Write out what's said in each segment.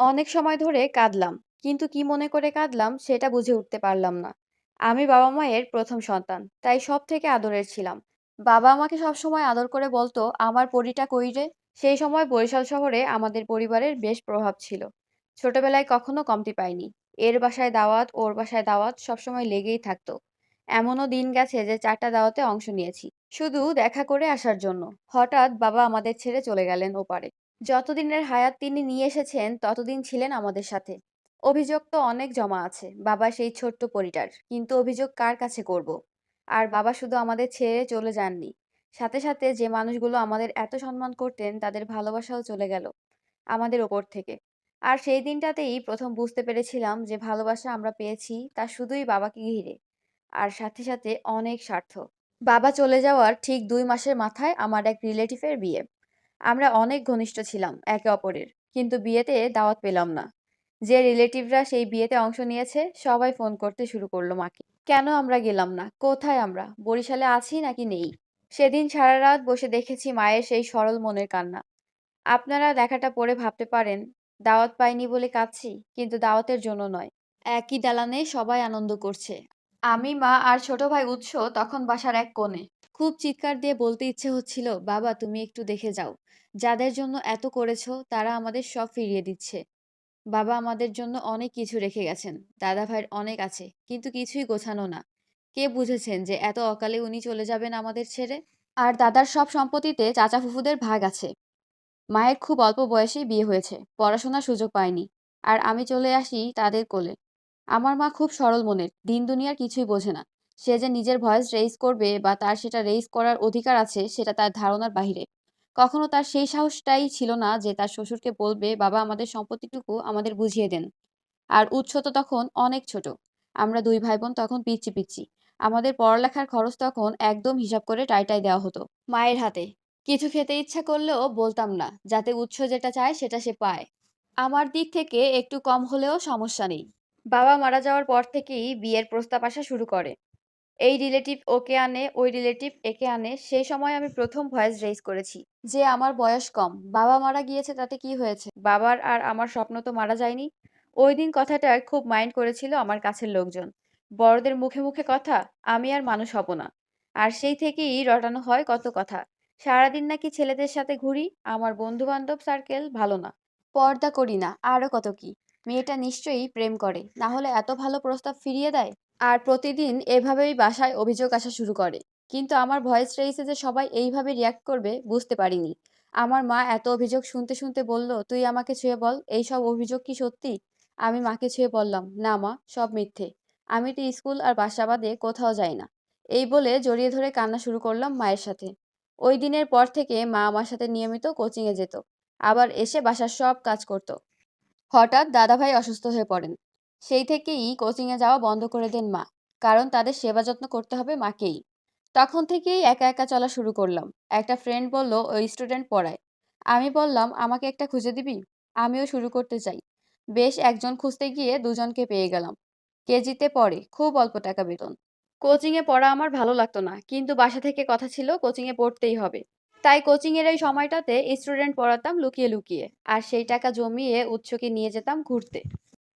অনেক সময় ধরে কাঁদলাম। কিন্তু কি মনে করে কাঁদলাম সেটা বুঝে উঠতে পারলাম না। আমি বাবা-মায়ের ১ম সন্তান। তাই সবথেকে আদরের ছিলাম। বাবা আমাকে সবসময় আদর করে বলতো, "আমার পরীটা কই রে?" সেই সময় বরিশাল শহরে আমাদের পরিবারের বেশ প্রভাব ছিল। ছোটবেলায় কখনো কমতি পাইনি। এর বাসায় দাওয়াত, ওর বাসায় দাওয়াত সবসময় লেগেই থাকতো। এমনও দিন গেছে যে ৪ টা দাওয়াতে অংশ নিয়েছি। শুধু দেখা করে আসার জন্য। হঠাৎ বাবা আমাদের ছেড়ে চলে গেলেন ওপারে। যতদিনের হায়াত তিনি নিয়ে এসেছেন ততদিন ছিলেন আমাদের সাথে। অভিযোগ তো অনেক জমা আছে বাবার সেই ছোট্ট পরিটার, কিন্তু অভিযোগ কার কাছে করব? আর বাবা শুধু আমাদের ছেড়ে চলে যাননি, সাথে সাথে যে মানুষগুলো আমাদের এত সম্মান করতেন তাদের ভালোবাসাও চলে গেল আমাদের ওপর থেকে। আর সেই দিনটাতেই প্রথম বুঝতে পেরেছিলাম যে ভালোবাসা আমরা পেয়েছি তা শুধুই বাবাকে ঘিরে, আর সাথে সাথে অনেক স্বার্থ। বাবা চলে যাওয়ার ঠিক ২ মাসের মাথায় আমার এক রিলেটিভের বিয়ে। আমরা অনেক ঘনিষ্ঠ ছিলাম একে অপরের। কিন্তু বিয়েতে দাওয়াত পেলাম না। যে রিলেটিভরা সেই বিয়েতে অংশ নিয়েছে সবাই ফোন করতে শুরু করলো মাকে। কেন আমরা গেলাম না? কোথায় আমরা? বরিশালে আছি নাকি নেই? সেদিন সারা রাত বসে দেখেছি মায়ের সেই সরল মনের কান্না। আপনারা লেখাটা পড়ে ভাবতে পারেন, দাওয়াত পাইনি বলে কাঁদছি, কিন্তু দাওয়াতের জন্য নয়। একই দালানে সবাই আনন্দ করছে। আমি, মা আর ছোট ভাই উৎস তখন বাসার এক কোণে। খুব চিৎকার দিয়ে বলতে ইচ্ছে হচ্ছিল, বাবা তুমি একটু দেখে যাও। যাদের জন্য এত করেছো তারা আমাদের সব ফিরিয়ে দিচ্ছে। বাবা আমাদের জন্য অনেক কিছু রেখে গেছেন। দাদা ভাইয়ের অনেক আছে, কিন্তু কিছুই গোছানো না। কে বুঝেছেন যে এত অকালে উনি চলে যাবেন আমাদের ছেড়ে? আর দাদার সব সম্পত্তিতে চাচা ফুফুদের ভাগ আছে। মায়ের খুব অল্প বয়সেই বিয়ে হয়েছে, পড়াশোনার সুযোগ পায়নি। আর আমি চলে আসি তাদের কোলে। আমার মা খুব সরল মনের, দিন দুনিয়ার কিছুই বোঝে না। সে যে নিজের ভয়েস রেইজ করবে বা তার সেটা রেইজ করার অধিকার আছে সেটা তার ধারণার বাহিরে। কখনো তার সেই সাহসটাই ছিল না যে তার শ্বশুরকে বলবে, বাবা আমাদের সম্পত্তিটুকু আমাদের বুঝিয়ে দেন। আর উৎস তো তখন অনেক ছোট। আমরা ২ ভাই বোন তখন পিচ্চি পিচ্চি। আমাদের পড়ালেখার খরচ তখন একদম হিসাব করে টাইটাই দেওয়া হতো মায়ের হাতে। কিছু খেতে ইচ্ছা করলেও বলতাম না, যাতে উৎস যেটা চায় সেটা সে পায়। আমার দিক থেকে একটু কম হলেও সমস্যা নেই। বাবা মারা যাওয়ার পর থেকেই বিয়ের প্রস্তাব আসা শুরু করে। এই রিলেটিভ ওকে আনে, ওই রিলেটিভ একে আনে। সেই সময় আমি ১ম ভয়েস রেইজ করেছি যে আমার বয়স কম। বাবা মারা গিয়েছে তাতে কি হয়েছে? বাবার আর আমার স্বপ্ন তো মারা যায়নি। ওইদিন কথাটার খুব মাইন্ড করেছিল আমার কাছের লোকজন। বড়দের মুখে মুখে কথা, আমি আর মানুষ হব না। আর সেই থেকেই রটানো হয় কত কথা। সারাদিন নাকি ছেলেদের সাথে ঘুরি, আমার বন্ধু-বান্ধব সার্কেল ভালো না। পর্দা করি না, আরো কত কি। মেয়েটা নিশ্চয়ই প্রেম করে, না হলে এত ভালো প্রস্তাব ফিরিয়ে দেয়? আর প্রতিদিন এভাবেই বাসায় অভিযোগ আসা শুরু করে। কিন্তু আমার ভয়েস রেইসে যে সবাই এইভাবে রিঅ্যাক্ট করবে বুঝতে পারিনি। আমার মা এত অভিযোগ শুনতে শুনতে বলল, তুই আমাকে ছুঁয়ে বল, এই সব অভিযোগ কি সত্যি? আমি মাকে ছুঁয়ে বললাম, না মা, সব মিথ্যে। আমি তো স্কুল আর বাসা বাদে কোথাও যাই না। এই বলে জড়িয়ে ধরে কান্না শুরু করলাম মায়ের সাথে। ওই দিনের পর থেকে মা আমার সাথে নিয়মিত কোচিংয়ে যেত। আবার এসে বাসার সব কাজ করত। হঠাৎ দাদাভাই অসুস্থ হয়ে পড়েন। সেই থেকেই কোচিংয়ে যাওয়া বন্ধ করে দেন মা। কারণ তাদের সেবা যত্ন করতে হবে মাকেই। তখন থেকেই একা একা চলা শুরু করলাম। একটা ফ্রেন্ড বলল ওই স্টুডেন্ট পড়ায়। আমি বললাম, আমাকে একটা খুঁজে দিবি? আমিও শুরু করতে চাই। বেশ একজন খুঁজতে গিয়ে দুজনকে পেয়ে গেলাম। কেজিতে পড়ে, খুব অল্প টাকা বেতন। কোচিংয়ে পড়া আমার ভালো লাগতো না, কিন্তু বাসা থেকে কথা ছিল কোচিংয়ে পড়তেই হবে। তাই কোচিংয়ের এই সময়টাতে স্টুডেন্ট পড়াতাম লুকিয়ে লুকিয়ে। আর সেই টাকা জমিয়ে উৎসকে নিয়ে যেতাম ঘুরতে।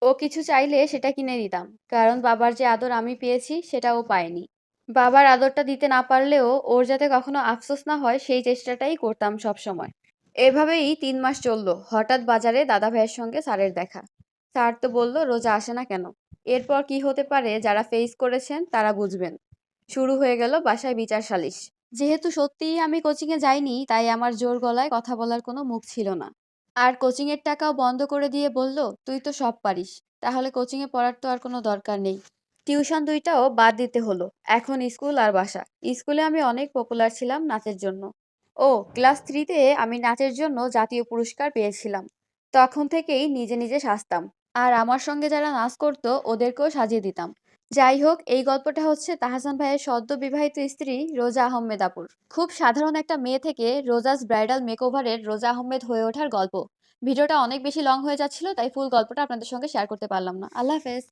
ও কিছু চাইলে সেটা কিনে দিতাম। কারণ বাবার যে আদর আমি পেয়েছি সেটা ও পায়নি। বাবার আদরটা দিতে না পারলেও ওর যাতে কখনো আফসোস না হয় সেই চেষ্টাটাই করতাম সবসময়। এভাবেই ৩ মাস চলল। হঠাৎ বাজারে দাদা ভাইয়ের সঙ্গে স্যারের দেখা। স্যার তো বলল রোজা আসে না কেন? এরপর কি হতে পারে যারা ফেস করেছেন তারা বুঝবেন। শুরু হয়ে গেল বাসায় বিচার সালিশ। যেহেতু সত্যিই আমি কোচিংয়ে যাইনি তাই আমার জোর গলায় কথা বলার কোনো মুখ ছিল না। আর কোচিংয়ের টাকাও বন্ধ করে দিয়ে বলল, তুই তো সব পারিস, তাহলে কোচিংয়ে পড়ার তো আর কোনো দরকার নেই। টিউশন ২টাও বাদ দিতে হলো। এখন স্কুল আর বাসা। স্কুলে আমি অনেক পপুলার ছিলাম নাচের জন্য। ও ক্লাস 3-তে আমি নাচের জন্য জাতীয় পুরস্কার পেয়েছিলাম। তখন থেকেই নিজে নিজে সাজতাম। আর আমার সঙ্গে যারা নাচ করতো ওদেরকেও সাজিয়ে দিতাম। যাই হোক, এই গল্পটা হচ্ছে তাহসান ভাইয়ের সদ্য বিবাহিত স্ত্রী রোজা আহমেদ আপুর। খুব সাধারণ একটা মেয়ে থেকে রোজাস ব্রাইডাল মেকওভারের রোজা আহমেদ হয়ে ওঠার গল্প। ভিডিওটা অনেক বেশি লং হয়ে যাচ্ছিল, তাই ফুল গল্পটা আপনাদের সঙ্গে শেয়ার করতে পারলাম না। আল্লাহ হাফেজ।